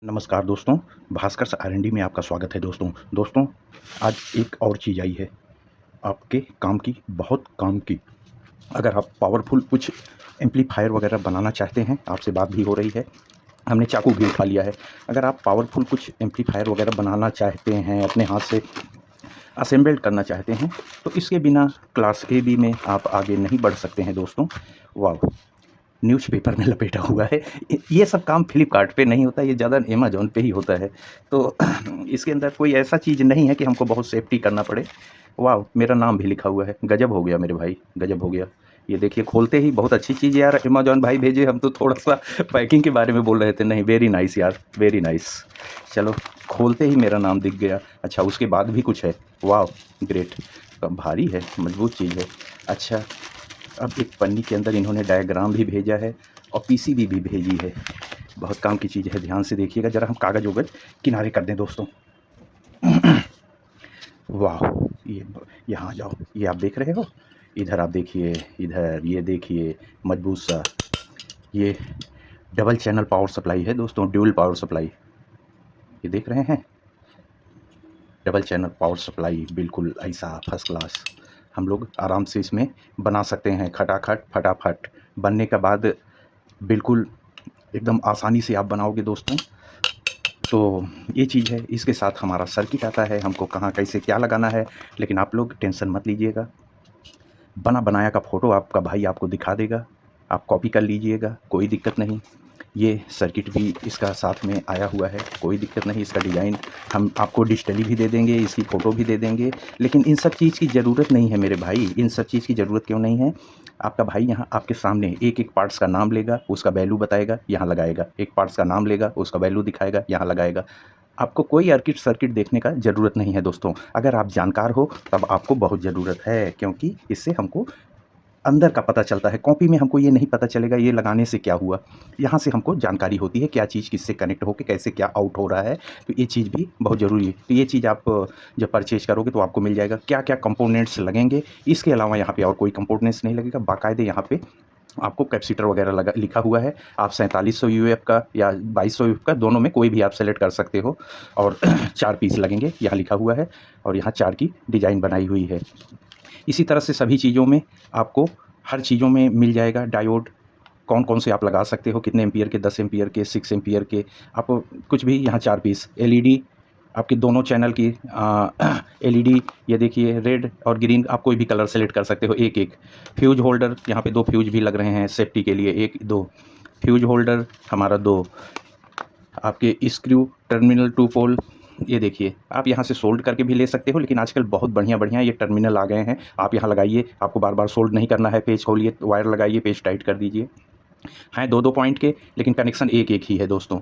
नमस्कार दोस्तों, भास्कर आर&डी में आपका स्वागत है दोस्तों। दोस्तों, आज एक और चीज़ आई है, आपके काम की, बहुत काम की। अगर आप पावरफुल कुछ एम्पलीफायर वगैरह बनाना चाहते हैं, आपसे बात भी हो रही है, हमने चाकू भी उठा लिया है। अगर आप पावरफुल कुछ एम्पलीफायर वगैरह बनाना चाहते हैं, अपने हाथ से असेंबल्ड करना चाहते हैं, तो इसके बिना क्लास ए बी में आप आगे नहीं बढ़ सकते हैं दोस्तों। वाह! न्यूज़पेपर में लपेटा हुआ है। ये सब काम फ्लिपकार्ट पे नहीं होता, ये ज़्यादा अमेज़न पे ही होता है। तो इसके अंदर कोई ऐसा चीज़ नहीं है कि हमको बहुत सेफ्टी करना पड़े। वाह! मेरा नाम भी लिखा हुआ है। गज़ब हो गया मेरे भाई, गज़ब हो गया। ये देखिए, खोलते ही बहुत अच्छी चीज़ यार अमेज़न भाई भेजे, हम तो थोड़ा-सा पैकिंग के बारे में बोल रहे थे। नहीं, वेरी नाइस यार, वेरी नाइस। चलो, खोलते ही मेरा नाम दिख गया। अच्छा, उसके बाद भी कुछ है। वाह! ग्रेट। भारी है, मज़बूत चीज़ है। अच्छा, अब एक पन्नी के अंदर इन्होंने डायग्राम भी भेजा है और पीसीबी भी भेजी है। बहुत काम की चीज़ है, ध्यान से देखिएगा ज़रा। हम कागज़-वगज़ किनारे कर दें दोस्तों। वाह! ये यहाँ आ जाओ, ये आप देख रहे हो? इधर आप देखिए, इधर ये देखिए, मजबूत सा ये डबल चैनल पावर सप्लाई है दोस्तों, ड्यूल पावर सप्लाई। ये देख रहे हैं? डबल चैनल पावर सप्लाई, बिल्कुल ऐसा फर्स्ट क्लास। हम लोग आराम से इसमें बना सकते हैं, खटाखट, फटाफट। बनने के बाद बिल्कुल एकदम आसानी से आप बनाओगे दोस्तों। तो ये चीज़ है, इसके साथ हमारा सर्किट आता है, हमको कहाँ कैसे क्या लगाना है। लेकिन आप लोग टेंशन मत लीजिएगा, बना बनाया का फ़ोटो आपका भाई आपको दिखा देगा, आप कॉपी कर लीजिएगा, कोई दिक्कत नहीं। ये सर्किट भी इसका साथ में आया हुआ है, कोई दिक्कत नहीं। इसका डिज़ाइन हम आपको डिजिटली भी दे देंगे, इसकी फ़ोटो भी दे देंगे। लेकिन इन सब चीज़ की ज़रूरत नहीं है मेरे भाई, इन सब चीज़ की ज़रूरत क्यों नहीं है? आपका भाई यहाँ आपके सामने एक-एक पार्ट्स का नाम लेगा, उसका वैल्यू बताएगा, यहाँ लगाएगा। एक पार्ट्स का नाम लेगा, उसका वैल्यू दिखाएगा, यहाँ लगाएगा। आपको कोई सर्किट देखने का ज़रूरत नहीं है दोस्तों। अगर आप जानकार हो, तब आपको बहुत ज़रूरत है, क्योंकि इससे हमको अंदर का पता चलता है। कॉपी में हमको ये नहीं पता चलेगा ये लगाने से क्या हुआ। यहाँ से हमको जानकारी होती है क्या चीज़ किससे कनेक्ट होके कैसे क्या आउट हो रहा है। तो ये चीज़ भी बहुत ज़रूरी है। तो ये चीज़ आप जब परचेज़ करोगे तो आपको मिल जाएगा क्या-क्या कंपोनेंट्स लगेंगे। इसके अलावा यहाँ पे और कोई कंपोनेंट्स नहीं लगेगा। बाकायदे यहाँ पे आपको कैपेसिटर वगैरह लगा लिखा हुआ है। आप 4700 यूएफ का या 2200 यूएफ का, दोनों में कोई भी आप सेलेक्ट कर सकते हो। और 4 पीस लगेंगे, यहाँ लिखा हुआ है। और यहाँ 4 की डिज़ाइन बनाई हुई है। इसी तरह से सभी चीज़ों में आपको हर चीज़ों में मिल जाएगा डायोड, कौन-कौन से आप लगा सकते हो, कितने एम्पीयर के, 10 एम्पीयर के, 6 एम्पीयर के, आप कुछ भी। यहाँ 4 पीस एलईडी आपके दोनों चैनल की एलईडी, ये देखिए रेड और ग्रीन, आप कोई भी कलर सेलेक्ट कर सकते हो एक-एक। फ्यूज़ होल्डर, यहाँ पे 2 फ्यूज़ भी लग रहे हैं सेफ्टी के लिए, 1-2 फ्यूज़ होल्डर हमारा 2। आपके स्क्रू टर्मिनल 2 पोल, ये देखिए, आप यहाँ से सोल्ड करके भी ले सकते हो, लेकिन आजकल बहुत बढ़िया-बढ़िया ये टर्मिनल आ गए हैं। आप यहाँ लगाइए, आपको बार-बार सोल्ड नहीं करना है। पेच खोलिए, वायर लगाइए, पेच टाइट कर दीजिए। हैं 2-2 पॉइंट के, लेकिन कनेक्शन एक-एक ही है दोस्तों।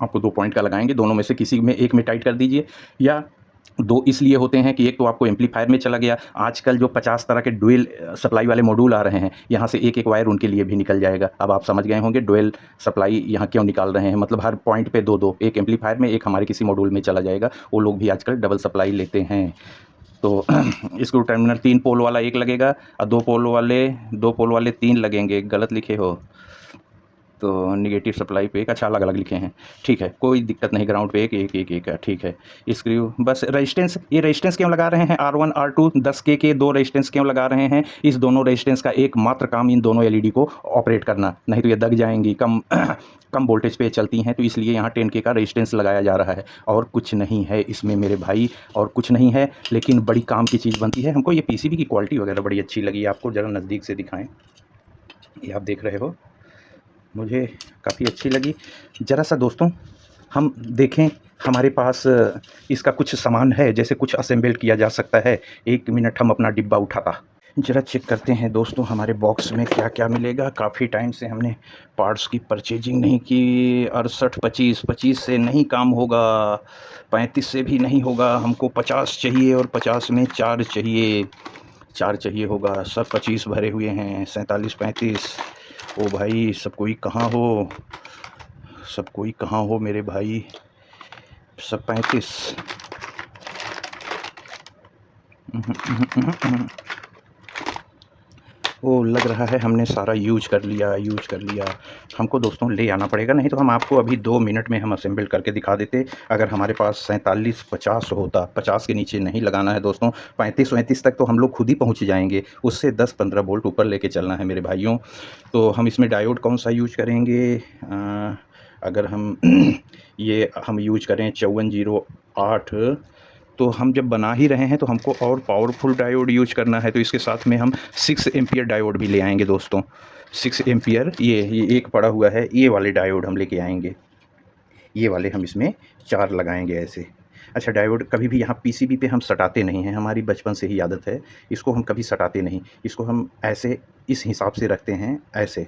आपको 2 पॉइंट का लगाएँगे, दोनों में से किसी में एक में टाइट कर दीजिए। या 2 इसलिए होते हैं कि एक तो आपको एम्पलीफायर में चला गया। आजकल जो 50 तरह के डुअल सप्लाई वाले मॉड्यूल आ रहे हैं, यहाँ से एक-एक वायर उनके लिए भी निकल जाएगा। अब आप समझ गए होंगे डुअल सप्लाई यहाँ क्यों निकाल रहे हैं। मतलब हर पॉइंट पे 2-2, एक एम्पलीफायर में, एक हमारे किसी मॉड्यूल में चला जाएगा। वो लोग भी आजकल डबल सप्लाई लेते हैं। तो स्क्रू टर्मिनल 3 पोल वाला 1 लगेगा और 2 पोल वाले 3 लगेंगे। गलत लिखे हो तो नेगेटिव सप्लाई पे एक, अच्छा अलग-अलग लिखे हैं। ठीक है, कोई दिक्कत नहीं, ग्राउंड पे एक है, ठीक है। स्क्रू बस रेजिस्टेंस, ये रेजिस्टेंस क्यों लगा रहे हैं R1 R2 10 के 2 रेजिस्टेंस क्यों लगा रहे हैं? इस दोनों रेजिस्टेंस का एकमात्र काम इन दोनों एलईडी को ऑपरेट करना, नहीं तो ये दग जाएँगी। कम कम वोल्टेज पे चलती हैं, तो इसलिए यहाँ 10 के का रेजिस्टेंस लगाया जा रहा है। और कुछ नहीं है इसमें मेरे भाई, और कुछ नहीं है, लेकिन बड़ी काम की चीज़ बनती है। हमको ये पीसीबी की क्वालिटी वगैरह बड़ी अच्छी लगी। आपको ज़रा नज़दीक से दिखाएँ। ये आप देख रहे हो, मुझे काफ़ी अच्छी लगी। ज़रा-सा दोस्तों हम देखें, हमारे पास इसका कुछ सामान है, जैसे कुछ असेंबल किया जा सकता है। 1 मिनट हम अपना डिब्बा उठाता। ज़रा चेक करते हैं दोस्तों हमारे बॉक्स में क्या-क्या मिलेगा। काफ़ी टाइम से हमने पार्ट्स की परचेजिंग नहीं की। 68 25, 25 से नहीं काम होगा, 35 से भी नहीं होगा। हमको 50 चाहिए और 50 में 4 चाहिए। 4 चाहिए होगा, सब 25 भरे हुए हैं। 47 35, ओ भाई सब कोई कहाँ हो? सब कोई कहाँ हो मेरे भाई? सब 35। वो लग रहा है हमने सारा यूज कर लिया। हमको दोस्तों ले आना पड़ेगा, नहीं तो हम आपको अभी 2 मिनट में हम असेंबल करके दिखा देते। अगर हमारे पास 47-50 होता, 50 के नीचे नहीं लगाना है दोस्तों, 35-37 तक तो हम लोग खुद ही पहुंच जाएंगे। उससे 10-15 वोल्ट ऊपर लेके चलना है मेरे भाइयों। तो हम इसमें डायोड कौन सा यूज करेंगे? अगर हम ये हम यूज करें 5408, तो हम जब बना ही रहे हैं तो हमको और पावरफुल डायोड यूज करना है, तो इसके साथ में हम 6 एम्पियर डायोड भी ले आएंगे दोस्तों। 6 एम्पियर, ये एक पड़ा हुआ है, ये वाले डायोड हम लेके आएंगे। ये वाले हम इसमें 4 लगाएंगे ऐसे। अच्छा, डायोड कभी भी यहाँ पीसीबी पे हम सटाते नहीं हैं, हमारी बचपन से ही आदत है, इसको हम कभी सटाते नहीं। इसको हम ऐसे इस हिसाब से रखते हैं, ऐसे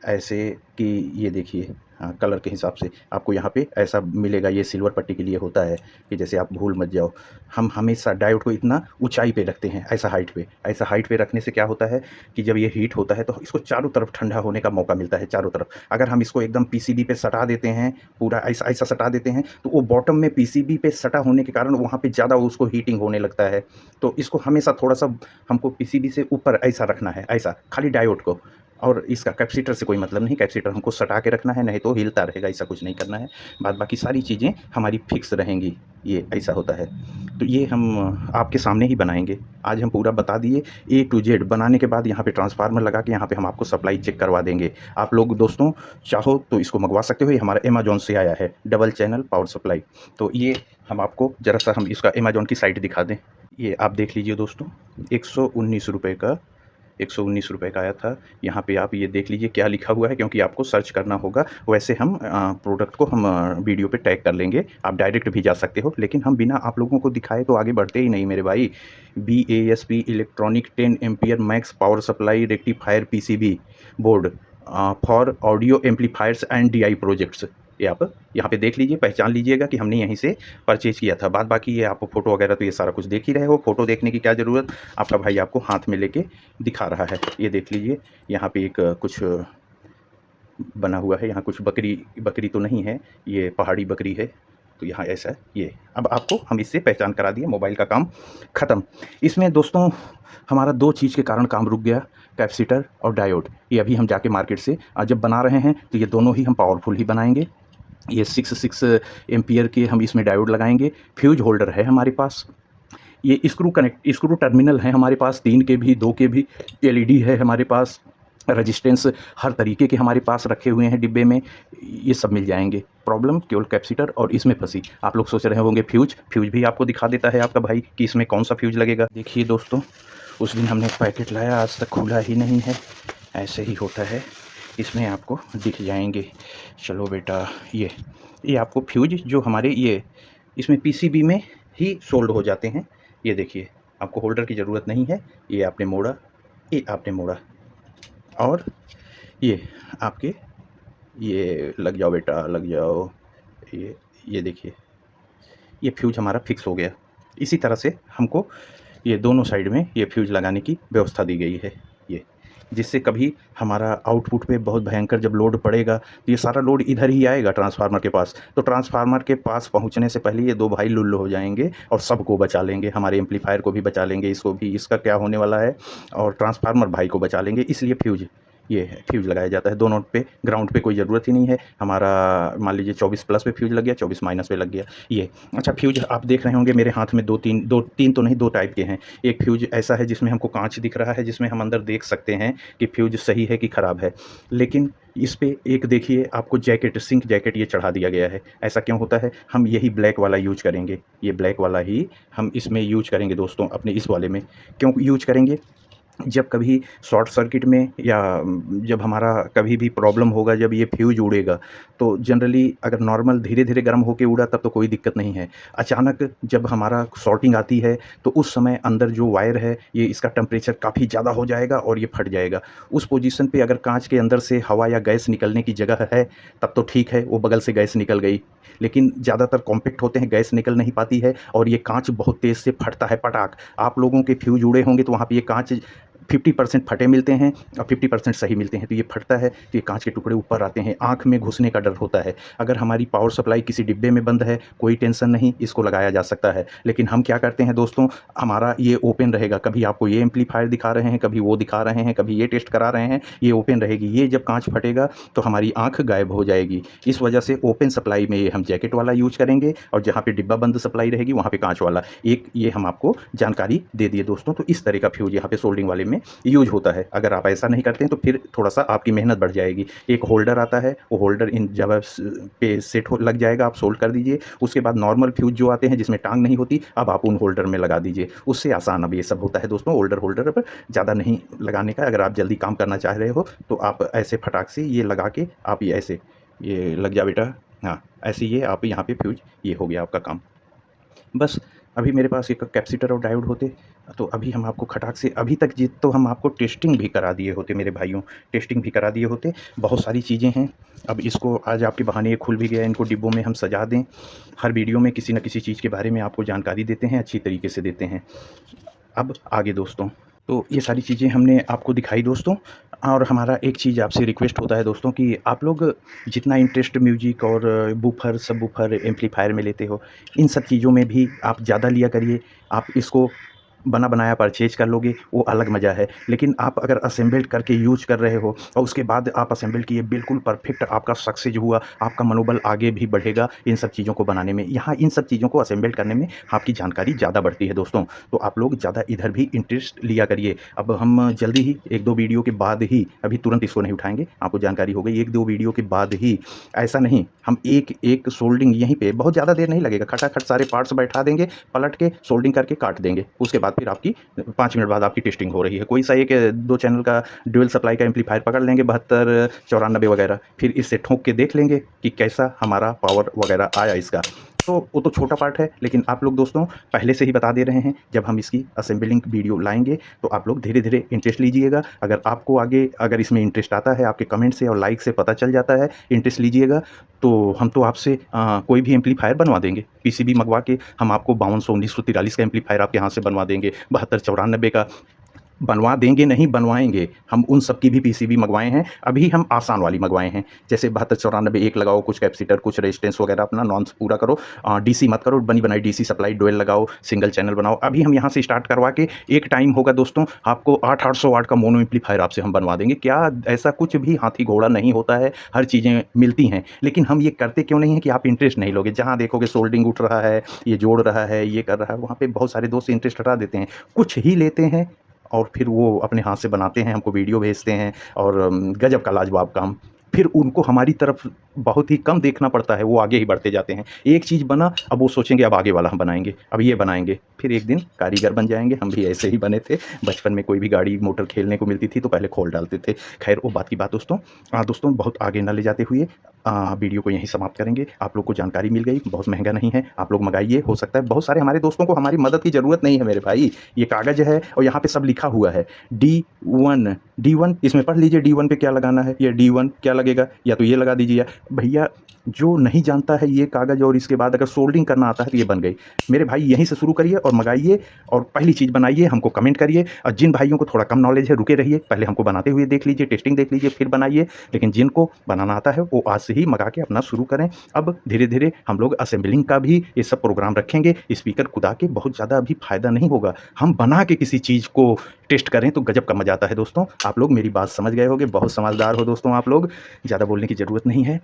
ऐसे कि ये देखिए, हाँ, कलर के हिसाब से आपको यहाँ पे ऐसा मिलेगा। ये सिल्वर पट्टी के लिए होता है कि जैसे आप भूल मत जाओ। हम हमेशा डायोड को इतना ऊंचाई पे रखते हैं, ऐसा हाइट पे रखने से क्या होता है कि जब ये हीट होता है तो इसको चारों तरफ ठंडा होने का मौका मिलता है, चारों तरफ। अगर हम इसको एकदम पीसीबी पे सटा देते हैं, पूरा ऐसा ऐसा सटा देते हैं, तो वो बॉटम में पीसीबी पे सटा होने के कारण वहाँ पे ज़्यादा उसको हीटिंग होने लगता है। तो इसको हमेशा थोड़ा सा हमको पीसीबी से ऊपर ऐसा रखना है, ऐसा खाली डायोड को। और इसका कैपेसिटर से कोई मतलब नहीं, कैपेसिटर हमको सटा के रखना है, नहीं तो हिलता रहेगा, ऐसा कुछ नहीं करना है। बाद बाकी सारी चीज़ें हमारी फिक्स रहेंगी, ये ऐसा होता है। तो ये हम आपके सामने ही बनाएंगे, आज हम पूरा बता दिए A to Z। बनाने के बाद यहाँ पे ट्रांसफार्मर लगा के यहाँ पे हम आपको सप्लाई चेक करवा देंगे। आप लोग दोस्तों चाहो तो इसको मंगवा सकते हो, ये हमारा अमेज़ॉन से आया है, डबल चैनल पावर सप्लाई। तो ये हम आपको ज़रा सा हम इसका अमेज़ॉन की साइट दिखा दें। ये आप देख लीजिए दोस्तों, 119 रुपये का, 119 रुपये का आया था। यहाँ पे आप ये देख लीजिए क्या लिखा हुआ है, क्योंकि आपको सर्च करना होगा। वैसे हम प्रोडक्ट को हम वीडियो पे टैग कर लेंगे, आप डायरेक्ट भी जा सकते हो, लेकिन हम बिना आप लोगों को दिखाए तो आगे बढ़ते ही नहीं मेरे भाई। BASP electronic 10 ampere max power supply rectifier PCB board for audio amplifiers and DI projects. ये आप यहाँ पे देख लीजिए, पहचान लीजिएगा कि हमने यहीं से परचेज़ किया था। बाद बाकी ये आप फ़ोटो वगैरह तो ये सारा कुछ देख ही रहे हो, फ़ोटो देखने की क्या ज़रूरत, आपका भाई आपको हाथ में लेके दिखा रहा है। ये देख लीजिए, यहाँ पे एक कुछ बना हुआ है, यहाँ कुछ बकरी तो नहीं है, ये पहाड़ी बकरी है, तो यहाँ ऐसा है ये। अब आपको हम इससे पहचान करा दिए, मोबाइल का काम ख़त्म। इसमें दोस्तों हमारा 2 चीज़ के कारण काम रुक गया, कैपेसिटर और डायोड। ये अभी हम जाके मार्केट से जब बना रहे हैं तो ये दोनों ही हम पावरफुल ही बनाएंगे। ये 6 एम्पियर के हम इसमें डायोड लगाएंगे। फ्यूज होल्डर है हमारे पास, ये स्क्रू टर्मिनल है हमारे पास, 3 के भी 2 के भी। LED है हमारे पास, रेजिस्टेंस हर तरीके के हमारे पास रखे हुए हैं डिब्बे में, ये सब मिल जाएंगे। प्रॉब्लम केवल कैपेसिटर और इसमें फंसी। आप लोग सोच रहे होंगे फ्यूज भी आपको दिखा देता है आपका भाई कि इसमें कौन सा फ्यूज लगेगा। देखिए दोस्तों, उस दिन हमने पैकेट लाया, आज तक खुला ही नहीं है, ऐसे ही होता है, इसमें आपको दिख जाएंगे। चलो बेटा, ये आपको फ्यूज जो हमारे ये इसमें PCB में ही सोल्ड हो जाते हैं। ये देखिए, आपको होल्डर की ज़रूरत नहीं है, ये आपने मोड़ा और ये आपके ये लग जाओ बेटा, लग जाओ। ये देखिए, ये फ्यूज हमारा फिक्स हो गया। इसी तरह से हमको ये दोनों साइड में ये फ्यूज लगाने की व्यवस्था दी गई है, ये जिससे कभी हमारा आउटपुट पे बहुत भयंकर जब लोड पड़ेगा तो ये सारा लोड इधर ही आएगा ट्रांसफार्मर के पास। तो ट्रांसफार्मर के पास पहुंचने से पहले ये 2 भाई लुल्ल हो जाएंगे और सबको बचा लेंगे, हमारे एम्पलीफायर को भी बचा लेंगे, इसको भी, इसका क्या होने वाला है, और ट्रांसफार्मर भाई को बचा लेंगे। इसलिए फ्यूज लगाया जाता है दोनों पे, ग्राउंड पे कोई ज़रूरत ही नहीं है। हमारा मान लीजिए 24 प्लस पे फ्यूज लग गया, 24 माइनस पे लग गया ये। अच्छा, फ्यूज आप देख रहे होंगे मेरे हाथ में 2-3 तो नहीं, 2 टाइप के हैं। एक फ्यूज ऐसा है जिसमें हमको कांच दिख रहा है, जिसमें हम अंदर देख सकते हैं कि फ्यूज सही है कि ख़राब है। लेकिन इस पे एक देखिए, आपको सिंक जैकेट ये चढ़ा दिया गया है। ऐसा क्यों होता है? हम यही ब्लैक वाला यूज करेंगे, ये ब्लैक वाला ही हम इसमें यूज करेंगे दोस्तों, अपने इस वाले में। क्यों यूज करेंगे? जब कभी शॉर्ट सर्किट में या जब हमारा कभी भी प्रॉब्लम होगा, जब ये फ्यूज उड़ेगा, तो जनरली अगर नॉर्मल धीरे-धीरे गर्म होके उड़ा तब तो कोई दिक्कत नहीं है। अचानक जब हमारा शॉर्टिंग आती है तो उस समय अंदर जो वायर है, ये इसका टेम्परेचर काफ़ी ज़्यादा हो जाएगा और ये फट जाएगा। उस पोजीशन पे अगर काँच के अंदर से हवा या गैस निकलने की जगह है तब तो ठीक है, वो बगल से गैस निकल गई। लेकिन ज़्यादातर कॉम्पैक्ट होते हैं, गैस निकल नहीं पाती है और ये काँच बहुत तेज़ से फटता है, पटाक। आप लोगों के फ्यूज उड़े होंगे तो वहाँ पे ये काँच 50% फटे मिलते हैं और 50% सही मिलते हैं। तो ये फटता है तो ये कांच के टुकड़े ऊपर आते हैं, आँख में घुसने का डर होता है। अगर हमारी पावर सप्लाई किसी डिब्बे में बंद है, कोई टेंशन नहीं, इसको लगाया जा सकता है। लेकिन हम क्या करते हैं दोस्तों, हमारा ये ओपन रहेगा, कभी आपको ये एम्पलीफायर दिखा रहे हैं, कभी वो दिखा रहे हैं, कभी ये टेस्ट करा रहे हैं, ये ओपन रहेगी। ये जब कांच फटेगा तो हमारी आँख गायब हो जाएगी। इस वजह से ओपन सप्लाई में ये हम जैकेट वाला यूज करेंगे और जहाँ पे डिब्बा बंद सप्लाई रहेगी वहाँ पे कांच वाला। एक ये हम आपको जानकारी दे दिए दोस्तों। तो इस तरह का फ्यूज यहाँ पे सोल्डिंग वाले में यूज होता है। अगर आप ऐसा नहीं करते हैं तो फिर थोड़ा सा आपकी मेहनत बढ़ जाएगी। एक होल्डर आता है, वो होल्डर इन जगह पे सेट हो लग जाएगा, आप सोल्ड कर दीजिए। उसके बाद नॉर्मल फ्यूज जो आते हैं जिसमें टांग नहीं होती, अब आप उन होल्डर में लगा दीजिए, उससे आसान अब ये सब होता है दोस्तों। होल्डर पर ज़्यादा नहीं लगाने का। अगर आप जल्दी काम करना चाह रहे हो तो आप ऐसे फटाक से ये लगा के आप ये ऐसे, ये लग जा बेटा, हाँ ऐसे ये आप यहाँ पे फ्यूज, ये हो गया आपका काम बस। अभी मेरे पास एक कैपेसिटर और डायोड होते तो अभी हम आपको खटाक से, अभी तक तो हम आपको टेस्टिंग भी करा दिए होते मेरे भाइयों, टेस्टिंग भी करा दिए होते। बहुत सारी चीज़ें हैं। अब इसको आज आपके बहाने ये खुल भी गया, इनको डिब्बों में हम सजा दें। हर वीडियो में किसी न किसी चीज़ के बारे में आपको जानकारी देते हैं, अच्छी तरीके से देते हैं। अब आगे दोस्तों, तो ये सारी चीज़ें हमने आपको दिखाई दोस्तों। और हमारा एक चीज़ आपसे रिक्वेस्ट होता है दोस्तों कि आप लोग जितना इंटरेस्ट म्यूजिक और बूफर, सब बूफर, एम्पलीफायर में लेते हो, इन सब चीज़ों में भी आप ज़्यादा लिया करिए। आप इसको बना बनाया परचेज कर लोगे, वो अलग मज़ा है। लेकिन आप अगर असेंबल्ड करके यूज कर रहे हो और उसके बाद आप असेंबल किए, बिल्कुल परफेक्ट आपका सक्सेस हुआ, आपका मनोबल आगे भी बढ़ेगा इन सब चीज़ों को बनाने में। यहाँ इन सब चीज़ों को असेंबल करने में आपकी जानकारी ज़्यादा बढ़ती है दोस्तों। तो आप लोग ज़्यादा इधर भी इंटरेस्ट लिया करिए। अब हम जल्दी ही 1-2 वीडियो के बाद ही, अभी तुरंत इसको नहीं उठाएंगे, आपको जानकारी हो गई, 1-2 वीडियो के बाद ही, ऐसा नहीं, हम एक एक सोल्डिंग यहीं पे बहुत ज़्यादा देर नहीं लगेगा, खटाखट सारे पार्ट्स बैठा देंगे, पलट के सोल्डिंग करके काट देंगे। उसके बाद फिर आपकी 5 मिनट बाद आपकी टेस्टिंग हो रही है। कोई सा एक 2 चैनल का ड्यूअल सप्लाई का एम्पलीफायर पकड़ लेंगे, 72, 94 वगैरह, फिर इससे ठोक के देख लेंगे कि कैसा हमारा पावर वगैरह आया इसका। तो वो तो छोटा पार्ट है, लेकिन आप लोग दोस्तों पहले से ही बता दे रहे हैं, जब हम इसकी असेंबलिंग वीडियो लाएंगे तो आप लोग धीरे धीरे इंटरेस्ट लीजिएगा। अगर आपको आगे अगर इसमें इंटरेस्ट आता है, आपके कमेंट से और लाइक से पता चल जाता है, इंटरेस्ट लीजिएगा, तो हम तो आपसे कोई भी एम्पलीफायर बनवा देंगे। पीसीबी मंगवा के हम आपको 5200, 1943 का एम्पलीफायर आपके यहाँ से बनवा देंगे, 72, 94 का बनवा देंगे, नहीं बनवाएंगे। हम उन सब की भी पीसीबी मंगवाए हैं। अभी हम आसान वाली मंगवाए हैं, जैसे 72, 94 एक लगाओ, कुछ कैपेसिटर, कुछ रेजिस्टेंस वगैरह, अपना नॉन्स पूरा करो, डीसी मत करो, बनी बनाई डीसी सप्लाई डुअल लगाओ, सिंगल चैनल बनाओ। अभी हम यहाँ से स्टार्ट करवा के एक टाइम होगा दोस्तों, आपको 800 वाट का मोनो एम्पलीफायर आपसे हम बनवा देंगे। क्या ऐसा कुछ भी हाथी घोड़ा नहीं होता है, हर चीज़ें मिलती हैं। लेकिन हम ये करते क्यों नहीं है कि आप इंटरेस्ट नहीं लोगे। जहाँ देखोगे सोल्डिंग उठ रहा है, ये जोड़ रहा है, ये कर रहा है, वहाँ पर बहुत सारे दोस्त इंटरेस्ट हटा देते हैं, कुछ ही लेते हैं और फिर वो अपने हाथ से बनाते हैं, हमको वीडियो भेजते हैं और गजब का लाजवाब काम। फिर उनको हमारी तरफ बहुत ही कम देखना पड़ता है, वो आगे ही बढ़ते जाते हैं। एक चीज़ बना, अब वो सोचेंगे अब आगे वाला हम बनाएंगे, अब ये बनाएंगे, फिर एक दिन कारीगर बन जाएंगे। हम भी ऐसे ही बने थे बचपन में, कोई भी गाड़ी मोटर खेलने को मिलती थी तो पहले खोल डालते थे। खैर वो बात की बात दोस्तों। दोस्तों बहुत आगे न ले जाते हुए वीडियो को यहीं समाप्त करेंगे। आप लोग को जानकारी मिल गई, बहुत महंगा नहीं है, आप लोग मंगाइए। हो सकता है बहुत सारे हमारे दोस्तों को हमारी मदद की ज़रूरत नहीं है मेरे भाई। ये कागज़ है और यहाँ पे सब लिखा हुआ है, D1, इसमें पढ़ लीजिए D1 पे क्या लगाना है। ये D1 क्या लगेगा, या तो ये लगा दीजिए। भैया जो नहीं जानता है ये कागज़ और इसके बाद अगर सोल्डिंग करना आता है तो ये बन गई। मेरे भाई यहीं से शुरू करिए और मंगाइए और पहली चीज़ बनाइए, हमको कमेंट करिए। और जिन भाइयों को थोड़ा कम नॉलेज है रुके रहिए, पहले हमको बनाते हुए देख लीजिए, टेस्टिंग देख लीजिए, फिर बनाइए। लेकिन जिनको बनाना आता है वो आज से ही मंगा के अपना शुरू करें। अब धीरे धीरे हम लोग असेंबलिंग का भी ये सब प्रोग्राम रखेंगे। स्पीकर खुदा के बहुत ज़्यादा अभी फ़ायदा नहीं होगा, हम बना के किसी चीज़ को टेस्ट करें तो गजब का मज़ा आता है दोस्तों। आप लोग मेरी बात समझ गए होंगे, बहुत समझदार हो दोस्तों आप लोग, ज़्यादा बोलने की ज़रूरत नहीं है।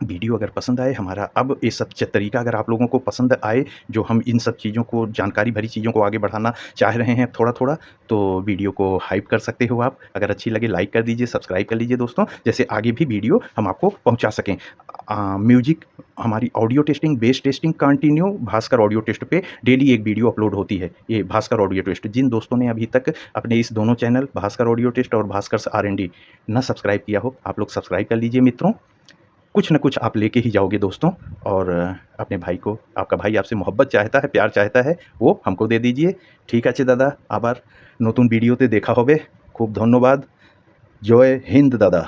वीडियो अगर पसंद आए हमारा, अब ये सब तरीका अगर आप लोगों को पसंद आए, जो हम इन सब चीज़ों को, जानकारी भरी चीज़ों को आगे बढ़ाना चाह रहे हैं थोड़ा थोड़ा, तो वीडियो को हाइप कर सकते हो आप। अगर अच्छी लगे लाइक कर दीजिए, सब्सक्राइब कर लीजिए दोस्तों, जैसे आगे भी वीडियो हम आपको पहुंचा सकें। म्यूजिक, हमारी audio testing, base testing continue Bhaskar audio test पे डेली एक वीडियो अपलोड होती है। ये भास्कर ऑडियो टेस्ट, जिन दोस्तों ने अभी तक अपने इस दोनों चैनल भास्कर ऑडियो टेस्ट और भास्कर R&D न सब्सक्राइब किया हो, आप लोग सब्सक्राइब कर लीजिए मित्रों। कुछ न कुछ आप लेके ही जाओगे दोस्तों। और अपने भाई को, आपका भाई आपसे मोहब्बत चाहता है, प्यार चाहता है, वो हमको दे दीजिए। ठीक আছে দাদা, আবার নতুন ভিডিওতে দেখা হবে। খুব ধন্যবাদ। জয় হিন্দ দাদা।